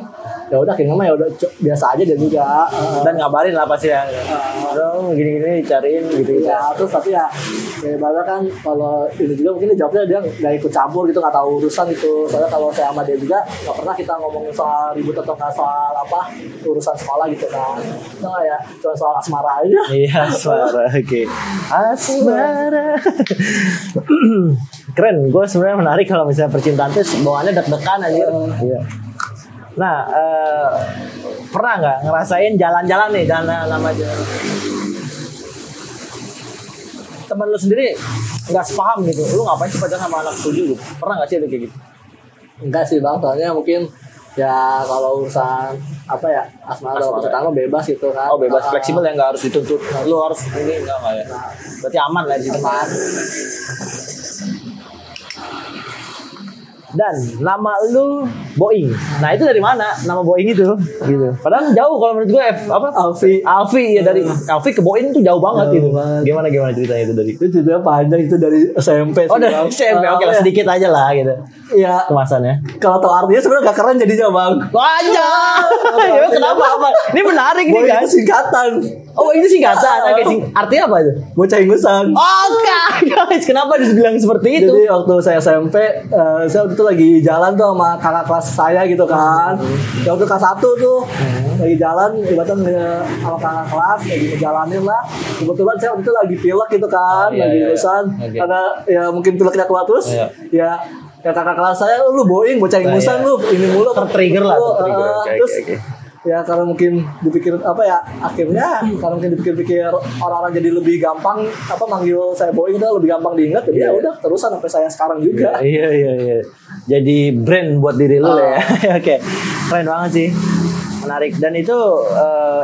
ya udah kayaknya mah ya udah biasa aja dia juga. Dan ngabarin lah pasti ya. Dong gini-gini dicariin gitu. Ya terus tapi ya bahkan kan kalau ini juga mungkin dia jawabnya dia nggak ikut campur gitu, nggak tahu urusan itu. Soalnya kalau saya sama dia juga nggak pernah kita ngomongin soal ribut atau nggak soal apa urusan sekolah gitu kan. Nah ya cuma soal asmara aja. Iya asmara. Oke. Asmara. Keren, gue sebenarnya menarik kalau misalnya percintaan itu bawaannya deg-degan aja. Iya. Nah, pernah nggak ngerasain jalan-jalan nih, nama jalan? Temen lu sendiri nggak sepaham gitu, lu ngapain sih pacaran sama anak 7 gitu? Pernah nggak sih ada kayak gitu? Enggak sih bang, soalnya mungkin ya kalau urusan apa ya asmara pertama bebas gitu kan. Oh bebas, fleksibel ya, nggak harus dituntut. Lu harus ini enggak ya? Berarti aman lah di situ. Dan nama lu Boeing. Nah itu dari mana nama Boeing itu? Gitu. Padahal jauh kalau menurut gue Alfi ya, dari Alfi ke Boeing tuh jauh banget gitu. Gimana ceritanya itu dari? Itu ceritanya panjang, itu dari SMP. Oh dari SMP, oke lah sedikit aja lah gitu. Iya. Kemasannya. Kalau tahu artinya sebenarnya gak keren jadinya bang. Wajah. Ya, kenapa apa? Ini menarik nih guys. Itu singkatan. Oh itu singkatan. Oke, artinya apa itu? Bocah ingusan. Oke guys, kenapa dibilang seperti itu? Jadi waktu saya SMP, saya waktu itu lagi jalan tuh sama kakak kelas saya gitu kan. Ya waktu kelas 1 tuh lagi jalan, ibaratnya sama kakak kelas lagi ngejalanin lah. Kebetulan saya waktu itu lagi pilek gitu kan, lagi ingusan. Karena ya mungkin pileknya keluar terus. Ya kakak kelas saya, lu Boeing, bocah ingusan lu, ini mulu tertrigger lah. Terus ya karena mungkin dipikir apa ya, akhirnya karena mungkin dipikir-pikir orang-orang jadi lebih gampang apa manggil saya Boeing itu lebih gampang diingat, jadi ya udah terusan sampai saya sekarang juga. Iya. Jadi brand buat diri lu ya. Oke. Keren banget sih. Menarik. Dan itu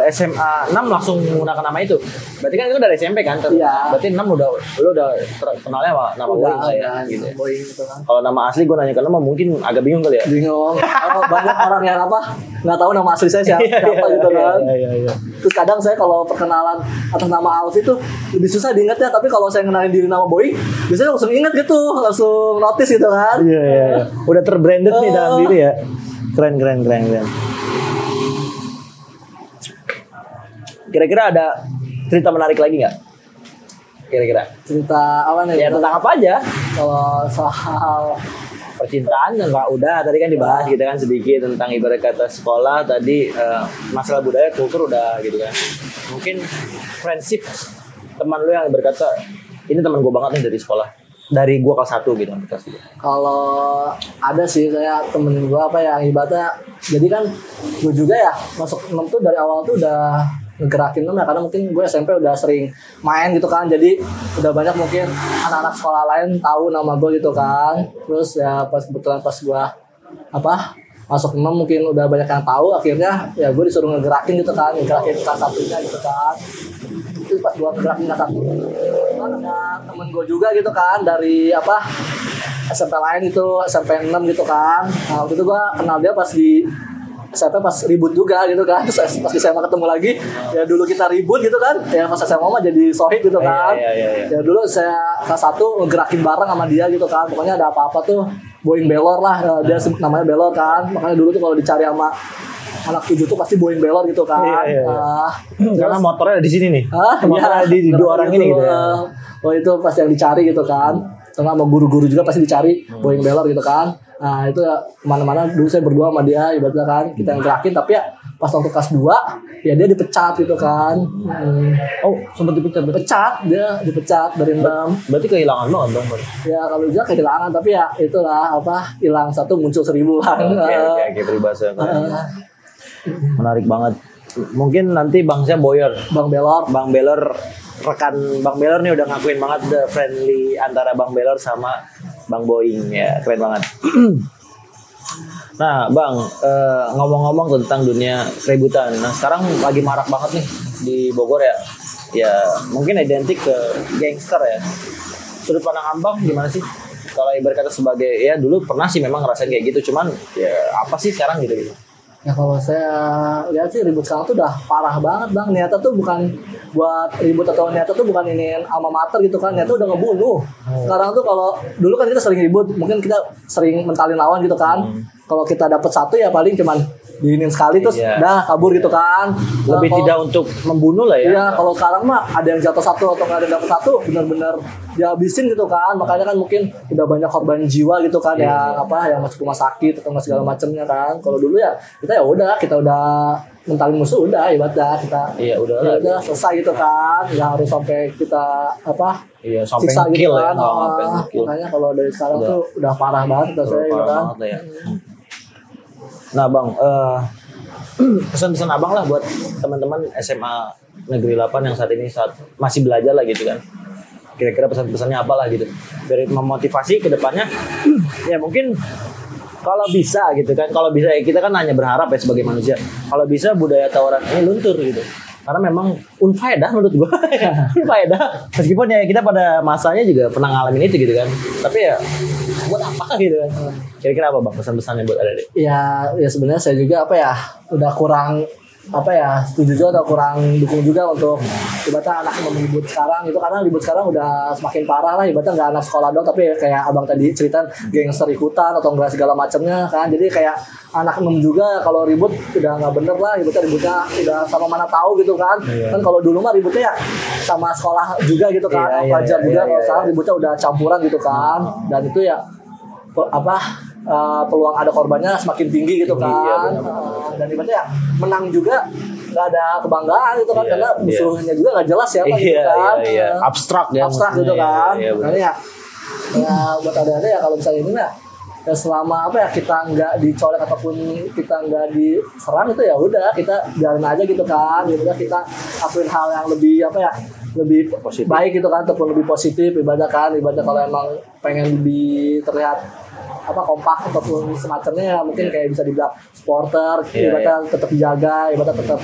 SMA 6 langsung menggunakan nama itu. Berarti kan itu dari SMP kan? Iya. Berarti 6 lu udah kenalnya sama nama Boeing lah ya gitu. Boeing gitu kan. Kalau nama asli gue nanya ke nama mungkin agak bingung kali ya. Bingung. Banyak orang yang apa nggak tahu nama asli saya siapa gitu kan. Iya. Terus kadang saya kalau perkenalan atas nama Alfi tuh lebih susah diingatnya, tapi kalau saya kenalin diri nama Boeing biasanya langsung ingat gitu, langsung notice gitu kan. Iya. Udah terbranded nih dalam diri ya. Keren. Kira-kira ada cerita menarik lagi nggak? Kira-kira cerita apa nih? Ya tentang apa aja? Kalau soal percintaan nggak udah tadi kan dibahas gitu kan sedikit tentang ibarat kata sekolah tadi, masalah budaya kultur udah gitu kan. Mungkin friendship teman lu yang berkata ini teman gue banget nih dari sekolah, dari gue kelas 1 gitu kelas 3. Kalau ada sih saya temenin gue apa ya ibaratnya, jadi kan gue juga ya masuk 6 tuh dari awal tuh udah ngegerakin ya, karena mungkin gue SMP udah sering main gitu kan, jadi udah banyak mungkin anak-anak sekolah lain tahu nama gue gitu kan. Terus ya pas kebetulan pas gue apa masuk 6 mungkin udah banyak yang tahu, akhirnya ya gue disuruh ngegerakin gitu kan, ngegerakin kelas 1-nya gitu kan. Itu pas gue ngegerakin kelas 1 kan ada temen gue juga gitu kan dari apa SMP lain itu, SMP 6 gitu kan. Nah waktu itu gue kenal dia pas di SMP pas ribut juga gitu kan. Terus pas di SMA ketemu lagi, ya dulu kita ribut gitu kan. Ya pas SMA mah jadi sohib gitu kan. Ya dulu saya kelas 1 ngegerakin bareng sama dia gitu kan. Pokoknya ada apa-apa tuh Boeing Belor lah, dia namanya Belor kan. Makanya dulu tuh kalau dicari sama anak 7 tuh pasti Boeing Belor gitu kan. Karena motornya di sini nih. Motornya ya, di dua orang ini gitu ya. Oh itu pasti yang dicari gitu kan. Karena sama guru-guru juga pasti dicari Boeing Belor gitu kan. Nah itu ya kemana-mana dulu saya berdua sama dia ibaratnya kan. Kita yang gerakin tapi ya pas waktu kelas 2 ya dia dipecat gitu kan. Oh sempat dipecat? Dia dipecat dari 6. Berarti kehilangan banget dong. Ya kalau juga kehilangan tapi ya itulah hilang 1 muncul 1000 kan. Oke, peribahasa. Menarik banget. Mungkin nanti Bang Belor rekan Bang Belor nih udah ngakuin banget the friendly antara Bang Belor sama Bang Boeing ya, keren banget. Nah Bang, ngomong-ngomong tentang dunia keributan, nah sekarang lagi marak banget nih di Bogor ya. Ya mungkin identik ke gangster ya. Sudut pandang Abang gimana sih? Kalau ibarat kata sebagai ya dulu pernah sih memang ngerasain kayak gitu, cuman ya apa sih sekarang gitu. Ya kalau saya lihat sih ribut sekarang tuh udah parah banget Bang. Niatnya tuh bukan buat ribut atau niatnya tuh bukan iniin alma mater gitu kan. Niatnya udah ngebunuh. Sekarang tuh kalau dulu kan kita sering ribut, mungkin kita sering mentalin lawan gitu kan. Kalau kita dapat 1 ya paling cuman diinin sekali terus dah kabur gitu kan. Lebih tidak untuk membunuh lah ya. Iya, kalau sekarang mah ada yang jatuh 1 atau nggak ada yang dapat 1 benar-benar dihabisin gitu kan. Makanya kan mungkin udah banyak korban jiwa gitu kan yang masuk rumah sakit atau segala macamnya kan. Kalau dulu ya kita kita udah mentalin musuh udah ibadah kita. Iya udah selesai gitu kan. Nggak harus sampai kita sampai siksa kill gitu ya. kan. Makanya kalau dari sekarang tuh udah parah banget saya gitu kan. Nah Bang, pesan-pesan Abang lah buat teman-teman SMA Negeri 8 yang saat ini masih belajar lah gitu kan. Kira-kira pesan-pesannya apalah gitu. Biar memotivasi ke depannya. Ya mungkin kalau bisa gitu kan. Kalau bisa ya kita kan hanya berharap ya sebagai manusia. Kalau bisa budaya tawuran ini luntur gitu. Karena memang unfaedah menurut gue. Unfaedah. Meskipun ya kita pada masanya juga pernah ngalamin itu gitu kan. Tapi ya buat apa gitu kan. Kira-kira apa Bang pesan-pesannya buat adik-adik? Ya sebenarnya saya juga udah kurang setuju juga atau kurang dukung juga untuk ibaratnya anak yang ribut sekarang itu, karena ribut sekarang udah semakin parah lah, ibaratnya nggak anak sekolah dong tapi kayak Abang tadi cerita gangster ikutan atau enggak segala macamnya kan. Jadi kayak anak 6 juga kalau ribut udah nggak bener lah, ributnya udah sama mana tahu gitu kan. Kan kalau dulu mah ributnya ya sama sekolah juga gitu kan, pelajar juga. Kalau sekarang ributnya udah campuran gitu kan, dan itu ya peluang ada korbannya semakin tinggi gitu kan. Dan ibaratnya menang juga nggak ada kebanggaan gitu kan, karena musuhnya juga nggak jelas ya gitu kan. Abstrak gitu kan. Makanya ya buat adik-adik ya kalau misalnya ini ya selama kita nggak dicolek ataupun kita nggak diserang itu ya udah kita jalan aja gitu kan. Udah kita lakuin hal yang lebih lebih positif, baik gitu kan, ataupun lebih positif ibadah kalau emang pengen terlihat kompak ataupun semacamnya ya mungkin kayak bisa dibilang supporter, ibadah tetap dijaga, ibadah tetap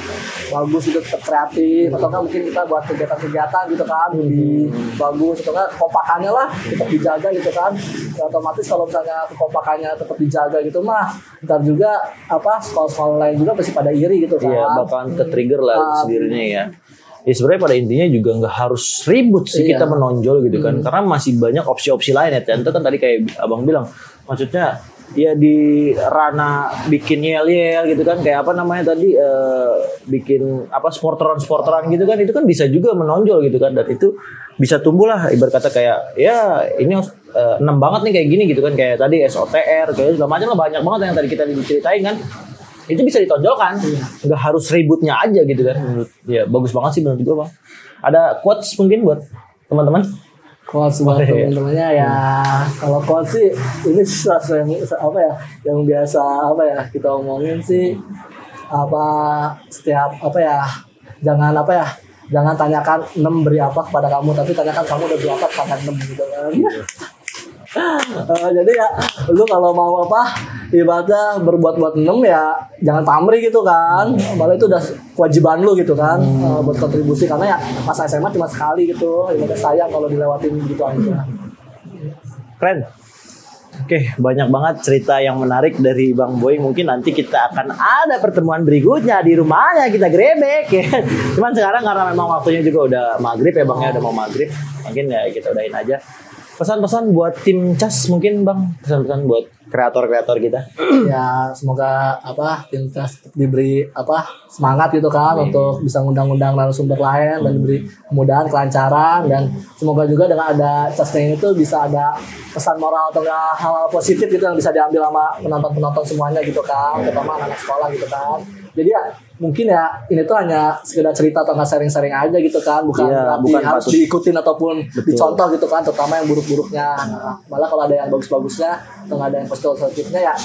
bagus gitu, tetap kreatif, atau kan mungkin kita buat kegiatan-kegiatan gitu kan lebih bagus, atau kan kompakannya lah tetap dijaga gitu kan. Ya, otomatis kalau misalnya kekompakannya tetap dijaga gitu mah ntar juga sekolah-sekolah lain juga pasti pada iri gitu kan. Iya, bakalan ke-trigger lah sendirinya ya. Ya sebenarnya pada intinya juga nggak harus ribut sih kita menonjol gitu kan, karena masih banyak opsi-opsi lain ya. Tentu kan tadi kayak Abang bilang, maksudnya ya di ranah bikin yel-yel gitu kan, kayak tadi bikin sporteran gitu kan, itu kan bisa juga menonjol gitu kan, dan itu bisa tumbuh lah ibarat kata kayak ya ini 6 banget nih kayak gini gitu kan, kayak tadi SOTR kayak segala macam lah, banyak banget yang tadi kita diceritain kan. Itu bisa ditonjolkan, nggak harus ributnya aja gitu kan. Ya bagus banget sih menurut gue Bang. Ada quotes mungkin buat teman-teman? Quotes buat teman-temannya ya. Kalau quotes sih ini sesuatu yang biasa kita omongin sih setiap jangan tanyakan 6 beri apa kepada kamu, tapi tanyakan kamu udah beri apa kepada 6 gitu kan. Jadi ya lu kalau mau ibadah berbuat 6 ya jangan pamrih gitu kan, malah itu udah kewajiban lu gitu kan, buat kontribusi, karena ya masa SMA cuma sekali gitu, ibadah sayang kalau dilewatin gitu aja. Keren. Oke, banyak banget cerita yang menarik dari Bang Boy. Mungkin nanti kita akan ada pertemuan berikutnya di rumahnya, kita grebek ya. Cuman sekarang karena memang waktunya juga udah maghrib ya Bang, ya udah mau maghrib. Mungkin ya kita udahin aja. Pesan-pesan buat tim CAS mungkin Bang, pesan-pesan buat kreator-kreator kita. Ya semoga tim CAS diberi semangat gitu kan untuk bisa ngundang-undang narasumber lain dan diberi kemudahan, kelancaran, dan semoga juga dengan ada CAS-nya itu bisa ada pesan moral atau hal-hal positif gitu yang bisa diambil sama penonton-penonton semuanya gitu kan, terutama anak-anak sekolah gitu kan. Jadi ya mungkin ya ini tuh hanya sekedar cerita atau nggak sharing-sharing aja gitu kan, bukan harus diikutin ataupun dicontoh gitu kan, terutama yang buruk-buruknya. Nah, malah kalau ada yang bagus-bagusnya atau nggak ada yang positif-positifnya ya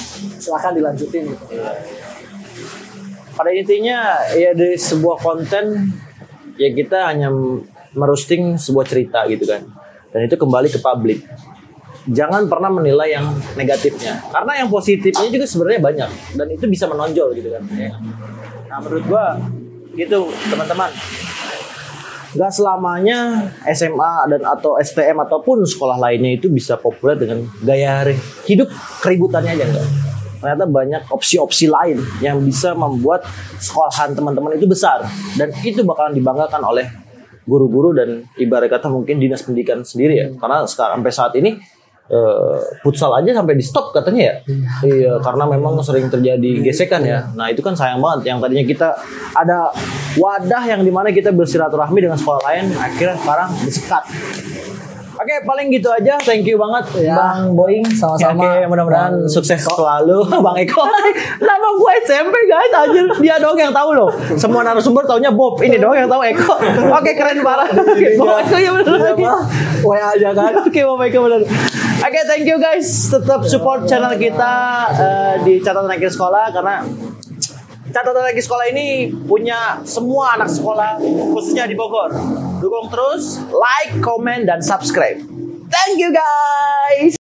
silakan dilanjutin gitu. Pada intinya ya dari sebuah konten ya kita hanya merosting sebuah cerita gitu kan, dan itu kembali ke publik. Jangan pernah menilai yang negatifnya, karena yang positifnya juga sebenarnya banyak dan itu bisa menonjol gitu kan. Nah menurut gua gitu teman-teman, nggak selamanya SMA dan atau STM ataupun sekolah lainnya itu bisa populer dengan gaya hidup keributannya aja enggak. Ternyata banyak opsi-opsi lain yang bisa membuat sekolahan teman-teman itu besar, dan itu bakalan dibanggakan oleh guru-guru dan ibarat kata mungkin dinas pendidikan sendiri ya. Karena sekarang sampai saat ini futsal aja sampai di stop katanya ya. Iya, karena memang sering terjadi gesekan ya. Nah itu kan sayang banget, yang tadinya kita ada wadah yang dimana kita bersilaturahmi dengan sekolah lain, akhirnya sekarang disekat. Oke, paling gitu aja. Thank you banget ya, Bang Boing. Sama-sama. Oke, mudah-mudahan sukses selalu Bang Eko. Nama gue SMP guys, anjir. Dia doang yang tahu loh. Semua narasumber taunya Bob. Ini doang yang tahu Eko. Oke, keren parah. Oke, Bob Eko ya benar lagi. WA aja kan. Oke, Bob Eko benar. Oke, thank you guys. Tetap support channel kita di Catatan Akhir Sekolah, karena Catatan Akhir Sekolah ini punya semua anak sekolah, khususnya di Bogor. Dukung terus, like, comment, dan subscribe. Thank you guys.